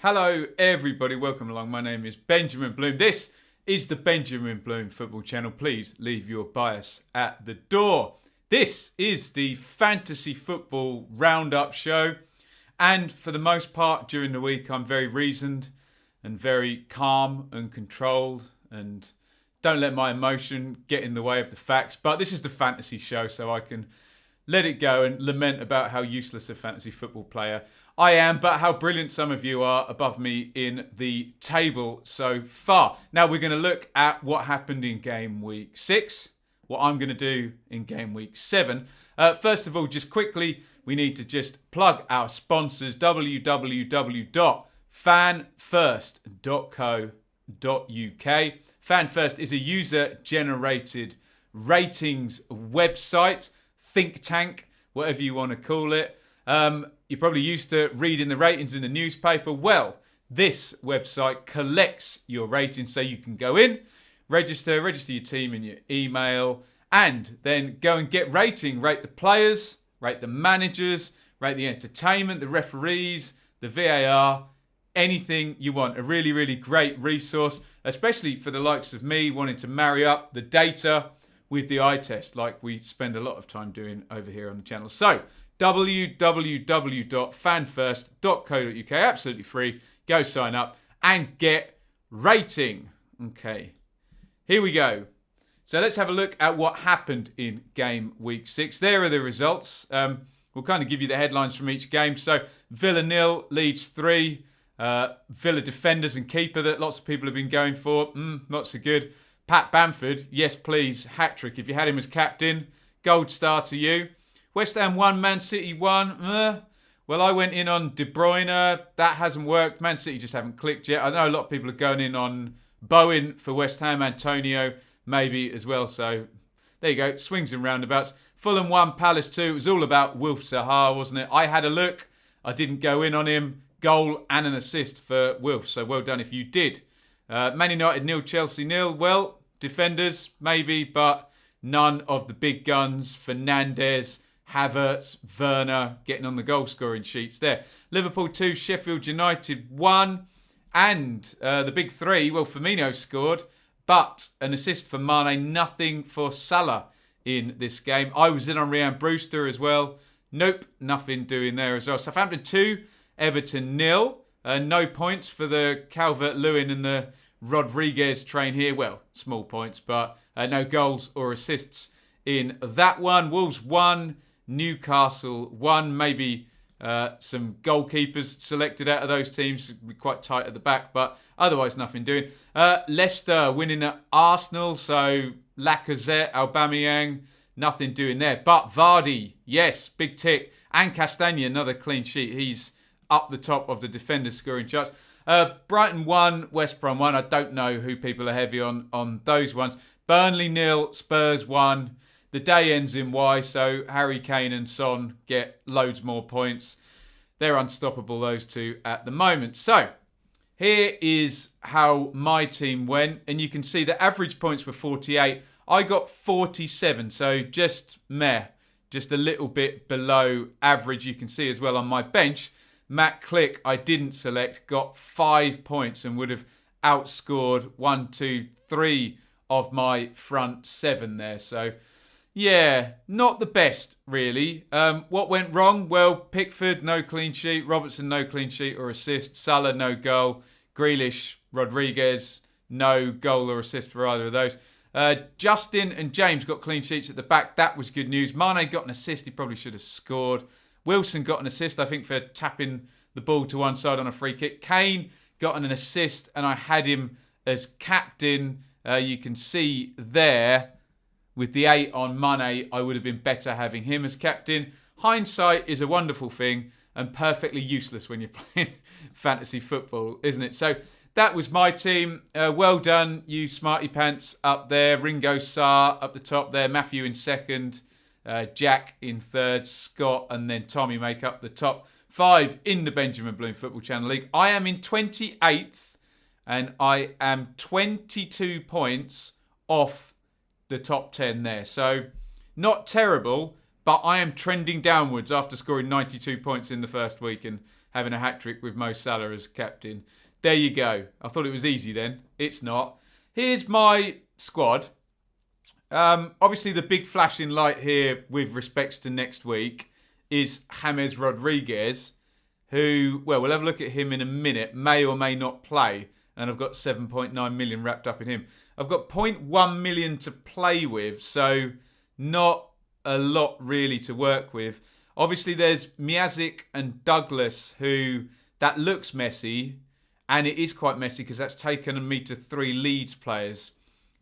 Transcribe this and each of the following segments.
Hello everybody, welcome along. My name is Benjamin Bloom. This is the Benjamin Bloom Football Channel. Please leave your bias at the door. This is the Fantasy Football Roundup Show. And for the most part during the week I'm very reasoned and very calm and controlled and don't let my emotion get in the way of the facts. But this is the fantasy show, so I can let it go and lament about how useless a fantasy football player I am, but how brilliant some of you are above me in the table so far. Now we're going to look at what happened in game week 6, what I'm going to do in game week 7. First of all, just quickly, we need to just plug our sponsors, www.fanfirst.co.uk. FanFirst is a user-generated ratings website, think tank, whatever you want to call it. You're probably used to reading the ratings in the newspaper. Well, this website collects your ratings, so you can go in, register your team in your email, and then go and get rating. Rate the players, rate the managers, rate the entertainment, the referees, the VAR, anything you want. A really, really great resource, especially for the likes of me wanting to marry up the data with the eye test, like we spend a lot of time doing over here on the channel. So, www.fanfirst.co.uk, absolutely free. Go sign up and get rating. Okay, here we go. So let's have a look at what happened in game week 6. There are the results. We'll kind of give you the headlines from each game. So Villa 0, Leeds 3. Villa defenders and keeper that lots of people have been going for. Not so good. Pat Bamford, yes please, hat-trick. If you had him as captain, gold star to you. West Ham 1, Man City 1. Well, I went in on De Bruyne. That hasn't worked. Man City just haven't clicked yet. I know a lot of people are going in on Bowen for West Ham. Antonio maybe as well. So there you go. Swings and roundabouts. Fulham 1, Palace 2. It was all about Wilf Zaha, wasn't it? I had a look. I didn't go in on him. Goal and an assist for Wilf. So well done if you did. Man United 0, Chelsea 0. Well, defenders maybe, but none of the big guns. Fernandes, Havertz, Werner getting on the goal scoring sheets there. Liverpool 2, Sheffield United 1. And the big three, well, Firmino scored, but an assist for Mane, nothing for Salah in this game. I was in on Ryan Brewster as well. Nope, nothing doing there as well. Southampton 2, Everton 0. No points for the Calvert-Lewin and the Rodriguez train here. Well, small points, but no goals or assists in that one. Wolves 1, Newcastle 1, maybe some goalkeepers selected out of those teams. Be quite tight at the back, but otherwise nothing doing. Leicester winning at Arsenal, so Lacazette, Aubameyang, nothing doing there. But Vardy, yes, big tick. And Castagne, another clean sheet. He's up the top of the defenders scoring charts. Brighton 1, West Brom 1. I don't know who people are heavy on those ones. Burnley 0, Spurs 1. The day ends in Y, so Harry Kane and Son get loads more points. They're unstoppable, those two, at the moment. So, here is how my team went. And you can see the average points were 48. I got 47, so just meh. Just a little bit below average. You can see as well on my bench, Matt Click, I didn't select, got 5 points and would have outscored 1, 2, 3 of my front 7 there. So, yeah, not the best, really. What went wrong? Well, Pickford, no clean sheet. Robertson, no clean sheet or assist. Salah, no goal. Grealish, Rodriguez, no goal or assist for either of those. Justin and James got clean sheets at the back. That was good news. Mane got an assist. He probably should have scored. Wilson got an assist, I think, for tapping the ball to one side on a free kick. Kane got an assist, and I had him as captain. You can see there, with the 8 on Mane, I would have been better having him as captain. Hindsight is a wonderful thing and perfectly useless when you're playing fantasy football, isn't it? So that was my team. Well done, you smarty pants up there. Ringo Sarr up the top there. Matthew in second. Jack in third. Scott and then Tommy make up the top 5 in the Benjamin Bloom Football Channel League. I am in 28th and I am 22 points off the top 10 there. So not terrible, But I am trending downwards after scoring 92 points in the first week and having a hat-trick with Mo Salah as captain. There you go. I thought it was easy then. It's not. Here's my squad. Obviously, the big flashing light here with respects to next week is James Rodriguez, who, well, we'll have a look at him in a minute, may or may not play. And I've got 7.9 million wrapped up in him. I've got 0.1 million to play with, so not a lot really to work with. Obviously, there's Myazik and Douglas, who that looks messy, and it is quite messy because that's taken me to 3 Leeds players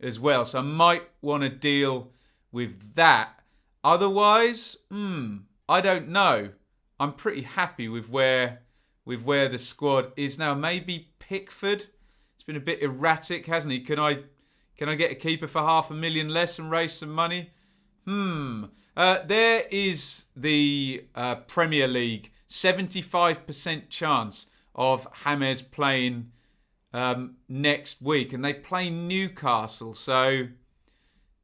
as well. So I might want to deal with that. Otherwise, I don't know. I'm pretty happy with where the squad is now. Maybe Pickford. It's been a bit erratic, hasn't he? Can I get a keeper for 500,000 less and raise some money? There is the Premier League. 75% chance of James playing next week. And they play Newcastle. So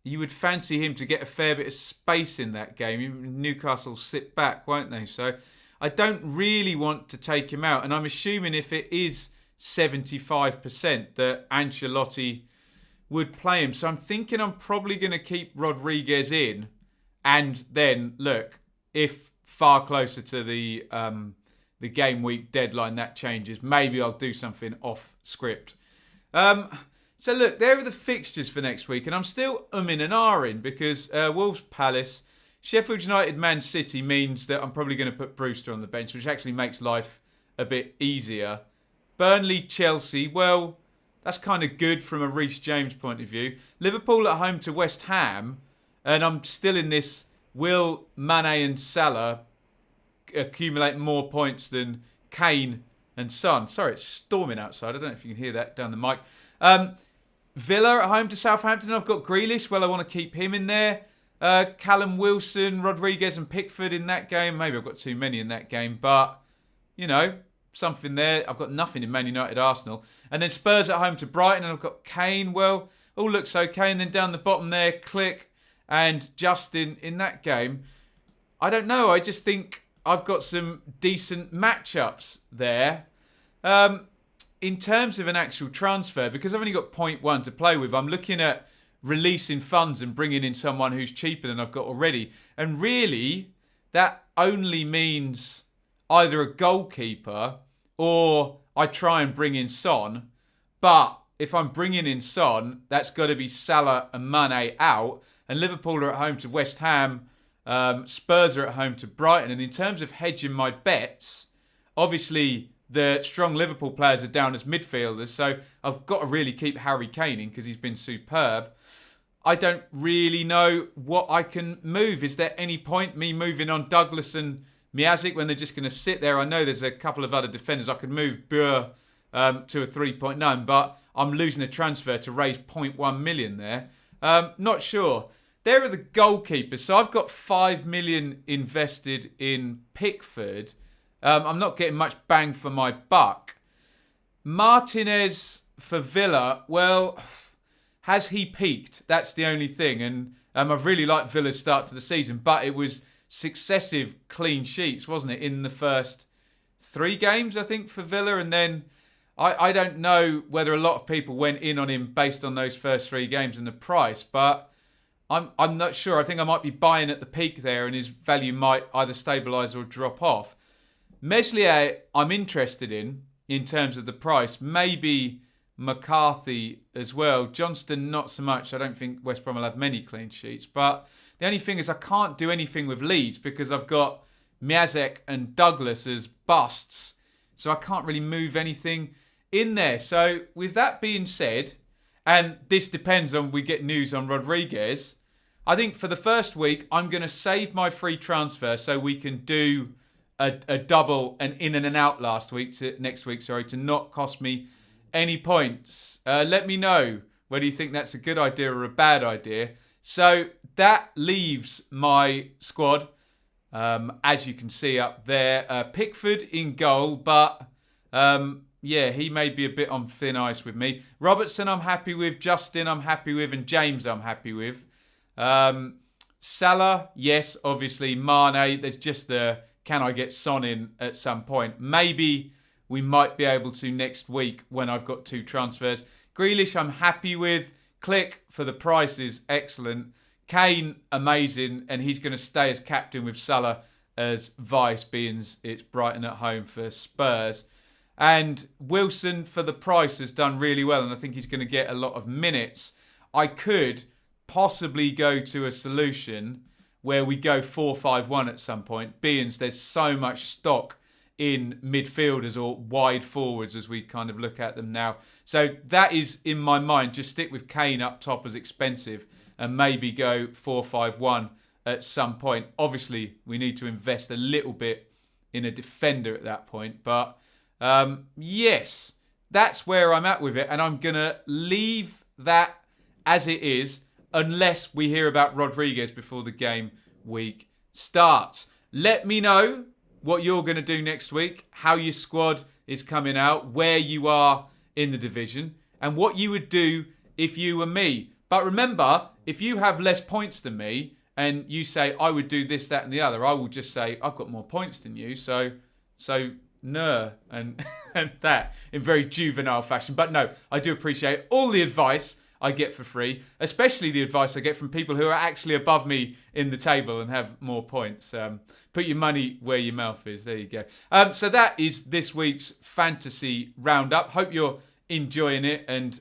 you would fancy him to get a fair bit of space in that game. Newcastle sit back, won't they? So I don't really want to take him out. And I'm assuming if it is 75% that Ancelotti would play him. So I'm thinking I'm probably going to keep Rodriguez in. And then, look, if far closer to the game week deadline that changes, maybe I'll do something off script. So look, there are the fixtures for next week. And I'm still umming and ahhing because Wolves Palace, Sheffield United Man City means that I'm probably going to put Brewster on the bench, which actually makes life a bit easier. Burnley, Chelsea, well, that's kind of good from a Reece James point of view. Liverpool at home to West Ham, and I'm still in this, will Mane and Salah accumulate more points than Kane and Son? Sorry, it's storming outside. I don't know if you can hear that down the mic. Villa at home to Southampton. I've got Grealish. Well, I want to keep him in there. Callum Wilson, Rodriguez and Pickford in that game. Maybe I've got too many in that game, but, you know, something there. I've got nothing in Man United Arsenal. And then Spurs at home to Brighton, and I've got Kane. Well, all looks okay. And then down the bottom there, Click and Justin in that game. I don't know. I just think I've got some decent matchups there. In terms of an actual transfer, because I've only got 0.1 to play with, I'm looking at releasing funds and bringing in someone who's cheaper than I've got already. And really, that only means either a goalkeeper or I try and bring in Son. But if I'm bringing in Son, that's got to be Salah and Mane out. And Liverpool are at home to West Ham. Spurs are at home to Brighton. And in terms of hedging my bets, obviously the strong Liverpool players are down as midfielders. So I've got to really keep Harry Kane in because he's been superb. I don't really know what I can move. Is there any point me moving on Douglas and Myazik when they're just going to sit there? I know there's a couple of other defenders. I could move Burr to a 3.9, but I'm losing a transfer to raise 0.1 million there. Not sure. There are the goalkeepers. So I've got 5 million invested in Pickford. I'm not getting much bang for my buck. Martinez for Villa, well, has he peaked? That's the only thing. And I've really liked Villa's start to the season, but it was successive clean sheets, wasn't it, in the first 3 games, I think, for Villa. And then I don't know whether a lot of people went in on him based on those first 3 games and the price, but I'm not sure. I think I might be buying at the peak there and his value might either stabilise or drop off. Meslier, I'm interested in terms of the price. Maybe McCarthy as well. Johnston, not so much. I don't think West Brom will have many clean sheets. But the only thing is I can't do anything with Leeds because I've got Myazik and Douglas as busts. So I can't really move anything in there. So with that being said, and this depends on we get news on Rodriguez, I think for the first week, I'm going to save my free transfer so we can do a double and in and an out next week, to not cost me any points. Let me know whether you think that's a good idea or a bad idea. So that leaves my squad, as you can see up there. Pickford in goal, but he may be a bit on thin ice with me. Robertson I'm happy with, Justin I'm happy with, and James I'm happy with. Salah, yes, obviously. Mane, there's just the, can I get Son in at some point? Maybe we might be able to next week when I've got 2 transfers. Grealish, I'm happy with. Click for the price is excellent. Kane, amazing. And he's going to stay as captain with Salah as vice, being it's Brighton at home for Spurs. And Wilson, for the price, has done really well. And I think he's going to get a lot of minutes. I could possibly go to a solution where we go 4-5-1 at some point, being there's so much stock in midfielders or wide forwards as we kind of look at them now. So that is in my mind. Just stick with Kane up top as expensive and maybe go 4-5-1 at some point. Obviously, we need to invest a little bit in a defender at that point. But yes, that's where I'm at with it. And I'm going to leave that as it is unless we hear about Rodriguez before the game week starts. Let me know what you're going to do next week, how your squad is coming out, where you are in the division, and what you would do if you were me. But remember, if you have less points than me and you say, I would do this, that, and the other, I will just say, I've got more points than you, so no, and that in very juvenile fashion. But no, I do appreciate all the advice I get for free, especially the advice I get from people who are actually above me in the table and have more points. Put your money where your mouth is. There you go. So that is this week's fantasy roundup. Hope you're enjoying it and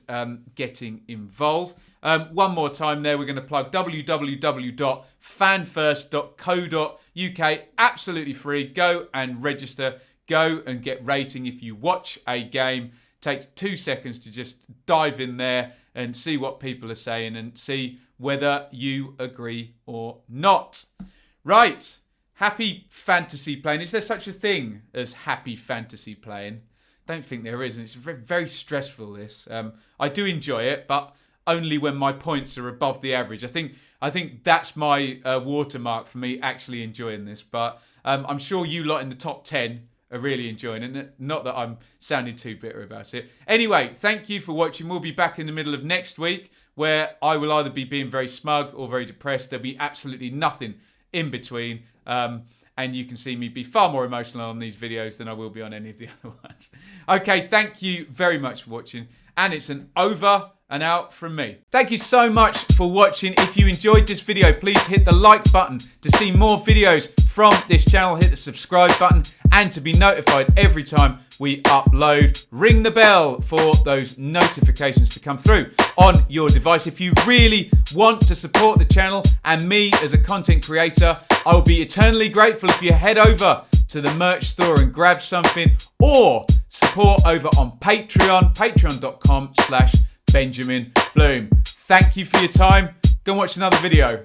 getting involved. One more time there, we're going to plug www.fanfirst.co.uk. Absolutely free. Go and register. Go and get rating if you watch a game. It takes 2 seconds to just dive in there and see what people are saying and see whether you agree or not. Right. Happy fantasy playing. Is there such a thing as happy fantasy playing? Don't think there is. And it's very, very stressful, this. I do enjoy it, but only when my points are above the average. I think that's my watermark for me actually enjoying this. But I'm sure you lot in the top 10 are really enjoying it. Not that I'm sounding too bitter about it. Anyway, thank you for watching. We'll be back in the middle of next week where I will either be being very smug or very depressed. There'll be absolutely nothing in between. And you can see me be far more emotional on these videos than I will be on any of the other ones. Okay, thank you very much for watching. And it's an over and out from me. Thank you so much for watching. If you enjoyed this video, please hit the like button to see more videos from this channel. Hit the subscribe button and to be notified every time we upload. Ring the bell for those notifications to come through on your device. If you really want to support the channel and me as a content creator, I will be eternally grateful if you head over to the merch store and grab something, or support over on Patreon, patreon.com/Benjamin Bloom. Thank you for your time. Go and watch another video.